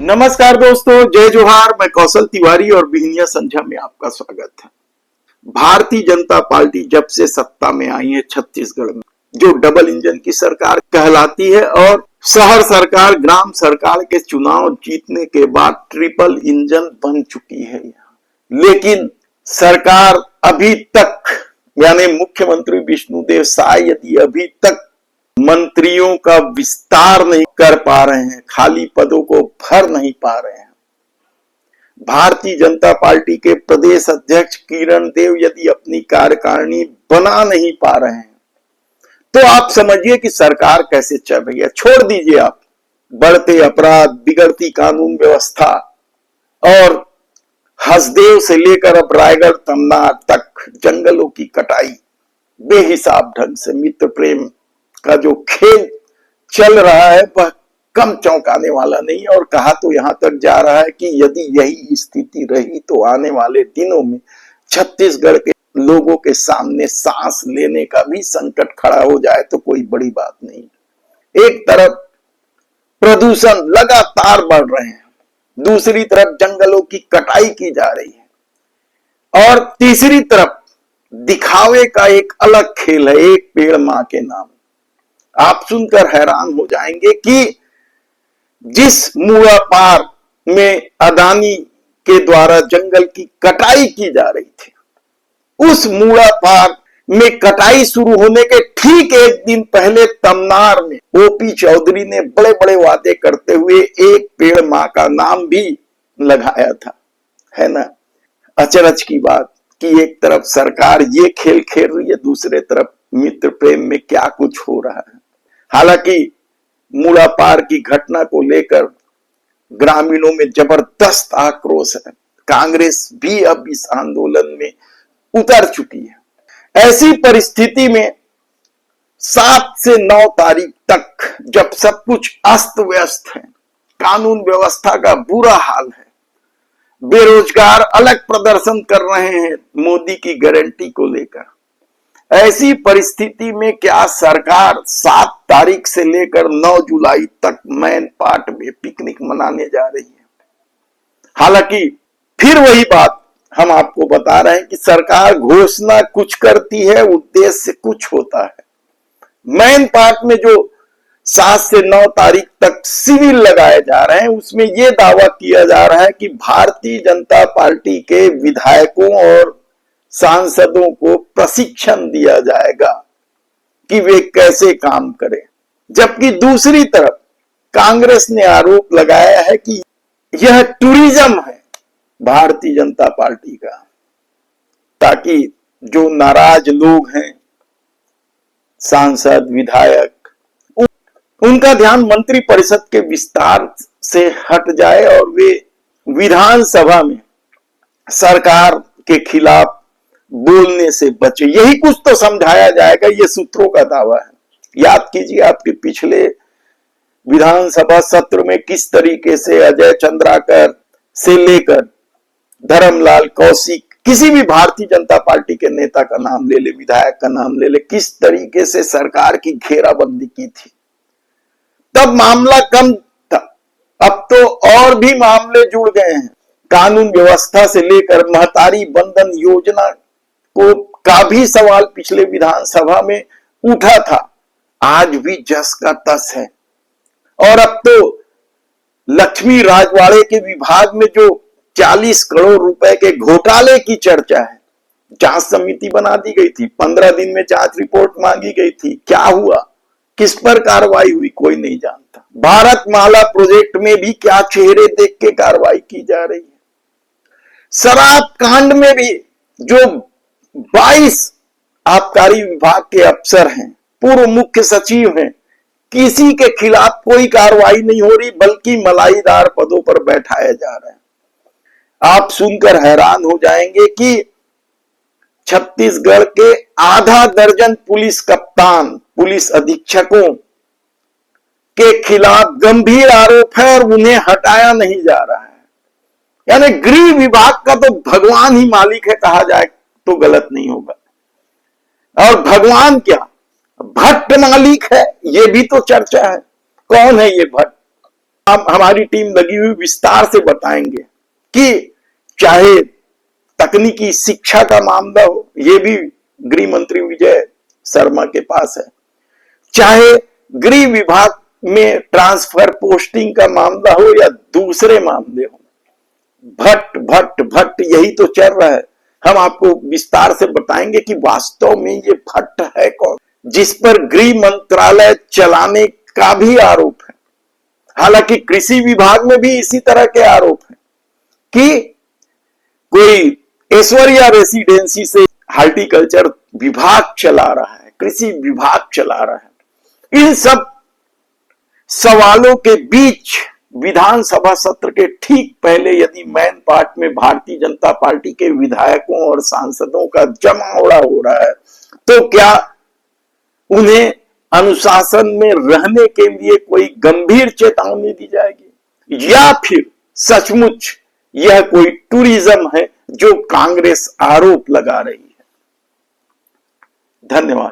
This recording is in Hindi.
नमस्कार दोस्तों, जय जोहार। मैं कौशल तिवारी और बिहनिया संध्या में आपका स्वागत है। भारतीय जनता पार्टी जब से सत्ता में आई है छत्तीसगढ़ में, जो डबल इंजन की सरकार कहलाती है और शहर सरकार ग्राम सरकार के चुनाव जीतने के बाद ट्रिपल इंजन बन चुकी है। लेकिन सरकार अभी तक यानी मुख्यमंत्री विष्णुदेव साय यदि अभी तक मंत्रियों का विस्तार नहीं कर पा रहे हैं, खाली पदों को भर नहीं पा रहे हैं। भारतीय जनता पार्टी के प्रदेश अध्यक्ष किरण देव यदि अपनी कार्यकारिणी बना नहीं पा रहे हैं तो आप समझिए कि सरकार कैसे चल रही है। छोड़ दीजिए आप बढ़ते अपराध, बिगड़ती कानून व्यवस्था और हसदेव से लेकर अब रायगढ़ तमनार तक जंगलों की कटाई, बेहिसाब ढंग से मित्र प्रेम का जो खेल चल रहा है वह कम चौंकाने वाला नहीं। और कहा तो यहां तक जा रहा है कि यदि यही स्थिति रही तो आने वाले दिनों में छत्तीसगढ़ के लोगों के सामने सांस लेने का भी संकट खड़ा हो जाए तो कोई बड़ी बात नहीं। एक तरफ प्रदूषण लगातार बढ़ रहे हैं, दूसरी तरफ जंगलों की कटाई की जा रही है और तीसरी तरफ दिखावे का एक अलग खेल है, एक पेड़ मां के नाम। आप सुनकर हैरान हो जाएंगे कि जिस मूड़ा पार में अदानी के द्वारा जंगल की कटाई की जा रही थी, उस मूड़ा पार में कटाई शुरू होने के ठीक एक दिन पहले तमनार में ओपी चौधरी ने बड़े बड़े वादे करते हुए एक पेड़ मां का नाम भी लगाया था। है ना अचरज की बात कि एक तरफ सरकार ये खेल खेल रही है, दूसरे तरफ मित्र प्रेम में क्या कुछ हो रहा है। हालांकि मूड़ा पार की घटना को लेकर ग्रामीणों में जबरदस्त आक्रोश है। कांग्रेस भी अब इस आंदोलन में उतर चुकी है। ऐसी परिस्थिति में 7 से 9 तारीख तक जब सब कुछ अस्त व्यस्त है, कानून व्यवस्था का बुरा हाल है, बेरोजगार अलग प्रदर्शन कर रहे हैं मोदी की गारंटी को लेकर, ऐसी परिस्थिति में क्या सरकार 7 तारीख से लेकर 9 जुलाई तक मैन पाट में पिकनिक मनाने जा रही है। हालांकि फिर वही बात हम आपको बता रहे हैं कि सरकार घोषणा कुछ करती है, उद्देश्य कुछ होता है। मैन पाट में जो 7 से 9 तारीख तक शिविर लगाए जा रहे हैं, उसमें यह दावा किया जा रहा है कि भारतीय जनता पार्टी के विधायकों और सांसदों को प्रशिक्षण दिया जाएगा कि वे कैसे काम करें। जबकि दूसरी तरफ कांग्रेस ने आरोप लगाया है कि यह टूरिज्म है भारतीय जनता पार्टी का, ताकि जो नाराज लोग हैं सांसद विधायक, उनका ध्यान मंत्री परिषद के विस्तार से हट जाए और वे विधानसभा में सरकार के खिलाफ बोलने से बचे। यही कुछ तो समझाया जाएगा, ये सूत्रों का दावा है। याद कीजिए आपके पिछले विधानसभा सत्र में किस तरीके से अजय चंद्राकर से लेकर धर्मलाल कौशिक, किसी भी भारतीय जनता पार्टी के नेता का नाम ले ले, विधायक का नाम ले ले, किस तरीके से सरकार की घेराबंदी की थी। तब मामला कम था, अब तो और भी मामले जुड़ गए हैं। कानून व्यवस्था से लेकर महतारी बंधन योजना को का भी सवाल पिछले विधानसभा में उठा था, आज भी जस का तस है। और अब तो लक्ष्मी राजवाड़े के विभाग में जो 40 करोड़ रुपए के घोटाले की चर्चा है, जांच समिति बना दी गई थी, 15 दिन में जांच रिपोर्ट मांगी गई थी, क्या हुआ, किस पर कार्रवाई हुई, कोई नहीं जानता। भारत माला प्रोजेक्ट में भी क्या चेहरे देख के कार्रवाई की जा रही है। शराब कांड में भी जो 22 आबकारी विभाग के अफसर हैं, पूर्व मुख्य सचिव हैं, किसी के खिलाफ कोई कार्रवाई नहीं हो रही, बल्कि मलाईदार पदों पर बैठाया जा रहा है। आप सुनकर हैरान हो जाएंगे कि छत्तीसगढ़ के आधा दर्जन पुलिस कप्तान, पुलिस अधीक्षकों के खिलाफ गंभीर आरोप है और उन्हें हटाया नहीं जा रहा है। यानी गृह विभाग का तो भगवान ही मालिक है, कहा जाए तो गलत नहीं होगा। और भगवान क्या, भट्ट मालिक है, ये भी तो चर्चा है। कौन है ये भट्ट? हम हमारी टीम लगी हुई विस्तार से बताएंगे कि चाहे तकनीकी शिक्षा का मामला हो, ये भी गृह मंत्री विजय शर्मा के पास है, चाहे गृह विभाग में ट्रांसफर पोस्टिंग का मामला हो या दूसरे मामले हो, भट्ट भट्ट भट्ट यही तो चल रहा है। हम आपको विस्तार से बताएंगे कि वास्तव में ये भट्ट है कौन, जिस पर गृह मंत्रालय चलाने का भी आरोप है। हालांकि कृषि विभाग में भी इसी तरह के आरोप हैं कि कोई ऐश्वर्या रेसिडेंसी से हॉर्टिकल्चर विभाग चला रहा है, कृषि विभाग चला रहा है। इन सब सवालों के बीच विधानसभा सत्र के ठीक पहले यदि मैन पार्ट में भारतीय जनता पार्टी के विधायकों और सांसदों का जमावड़ा हो रहा है, तो क्या उन्हें अनुशासन में रहने के लिए कोई गंभीर चेतावनी दी जाएगी, या फिर सचमुच यह कोई टूरिज्म है जो कांग्रेस आरोप लगा रही है? धन्यवाद।